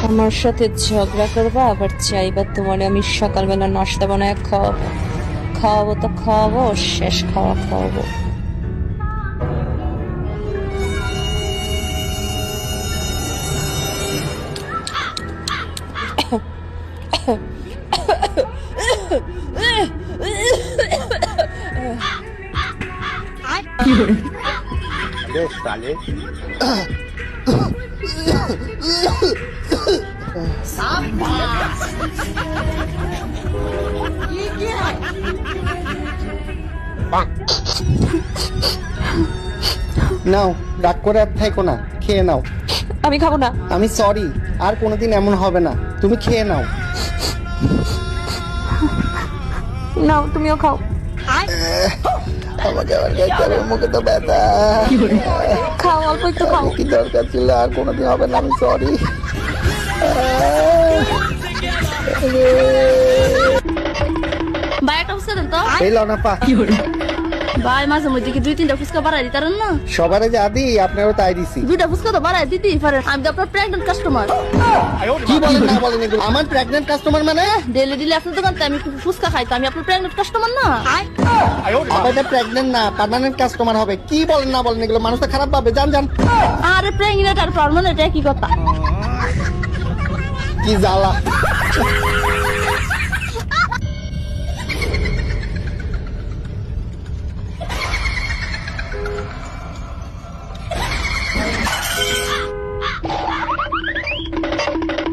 আমার সাথে ঝগড়া করবা আবার চাইবা তোমার আমি সকালবেলা নাস্তা বানায় খাওয়াবো। খাওয়াবো তো খাওয়াবো, শেষ খাওয়া খাওয়াবো। साले নাও, রাগ করে আর থাইকো না, খেয়ে নাও। আমি খাবো না। আমি সরি, আর কোনোদিন এমন হবে না। তুমি খেয়ে নাও। নাও, তুমিও খাও। আমাকে আবার খাইতে হবে, মুখে তো ব্যথা। খাও, অল্প একটু খাও। কি দরকার ছিল, আর কোনোদিন হবে না। আমি সরি। ভাই একটা ফুচকা দেন তো। এই লও না পা। ভাই মাঝে মধ্যে কি 2-3টা ফুচকা বাড়াই দিতারেন না? সবারে যা দিই আপনারও তাই দিছি। 2টা ফুচকা তো বাড়াই দিতেই পারেন, আমি তো আপনার প্রেগনেন্ট কাস্টমার। কি বলেন না বলেন এগুলো? আমার প্রেগনেন্ট কাস্টমার মানে? ডেলি ডেলি আপনার দোকান থেকে আমি ফুচকা খাই, তো আমি আপনার প্রেগনেন্ট কাস্টমার না? এটা প্রেগনেন্ট না, পার্মানেন্ট কাস্টমার হবে। কি বলেন না বলেন এগুলো? মানুষ তো খারাপ ভাবে। জান জান। আরে প্রেগনেন্ট আর পার্মানেন্ট একই কথা। কি জ্বালা।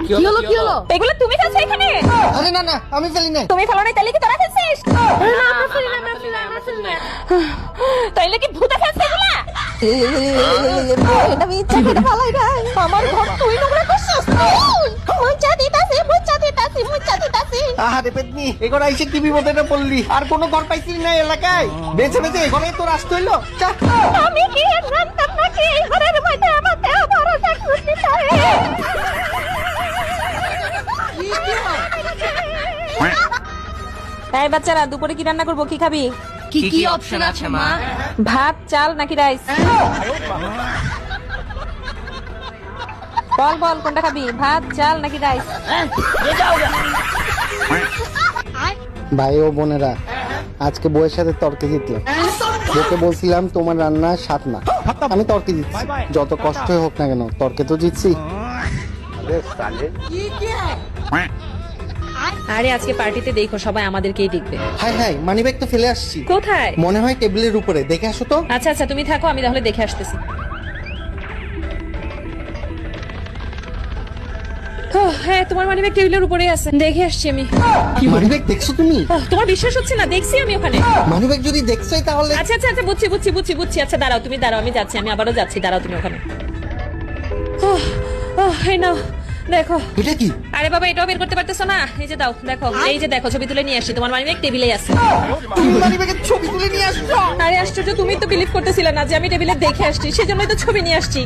কি হলো কি হলো? এগুলো তুমি খাচ্ছো এখানে? আরে না না, আমি ফেলি না। তুমি ফেলো নাই, তাইলে কি তোরা ফেলছিস? তাইলে কি ভূতে ফেলছে এগুলা? আমি ইচ্ছা করে ফালাই নাই। আমার ঘর তুই নোংরা করছিস। মুচ্ছা দিতাছি, মুচ্ছা দিতাছি, মুচ্ছা দিতাছি। আরে পেতনি, এগোরা এসে কি বিপদে পড়লি? আর কোনো ঘর পাইছিলি না এলাকায়? বেছে বেছে এখানে তোর আসতে হইলো। চা। আমি কি জানতাম নাকি এই ঘরের মধ্যে আমাকে আবারও চাকরি দিতে হবে? এই বাচ্চারা, দুপুরে কি রান্না করবো? কি খাবি? কি কি অপশন আছে মা? ভাত, চাল নাকি রাইস? বল বল, কোনটা খাবি? ভাত, চাল নাকি রাইস? ভাই ও বোনেরা, আজকে বউয়ের সাথে তর্কে জিতলাম। বউকে বলছিলাম তোমার রান্না স্বাদ না, আমি তর্কে জিতছি। যত কষ্টই হোক না কেন, তর্কে তো জিতছি। साले আরে আজকে পার্টিতে দেখো সবাই আমাদেরকেই দেখবে। হাই হাই, মানি ব্যাগ তো ফেলে আসছি। কোথায়? মনে হয় টেবিলের উপরে, দেখে আসো তো। আচ্ছা আচ্ছা, তুমি থাকো, আমি তাহলে দেখে আসতেছি। হ্যাঁ, তোমার মানি ব্যাগ টেবিলের উপরে আছে, দেখে আসছি আমি। মানি ব্যাগ দেখছো তুমি? তোমার বিশ্বাস হচ্ছে না? দেখছি আমি ওখানে। মানি ব্যাগ যদি দেখছোই তাহলে। আচ্ছা আচ্ছা আচ্ছা, বুঝছি বুঝছি বুঝছি বুঝছি। আচ্ছা দাঁড়াও, তুমি দাঁড়াও, আমি যাচ্ছি, আমি আবারও যাচ্ছি, দাঁড়াও তুমি ওখানে। এই নাও, দেখো। এটা কি? আরে বাবা, এটাও বের করতে পারতেছো না? এই যে দাও, দেখো, এই যে দেখো, ছবি তুলে নিয়ে আসছি। তোমার মানি ব্যাগ টেবিলেই আছে। তুমি মানি ব্যাগের ছবি তুলে নিয়ে আসছো? আরে আশ্চর্য, তুমি তো বিলিভ করতেছিলে না যে আমি টেবিলে দেখে আসছি, সেজন্যই তো ছবি নিয়ে আসছি।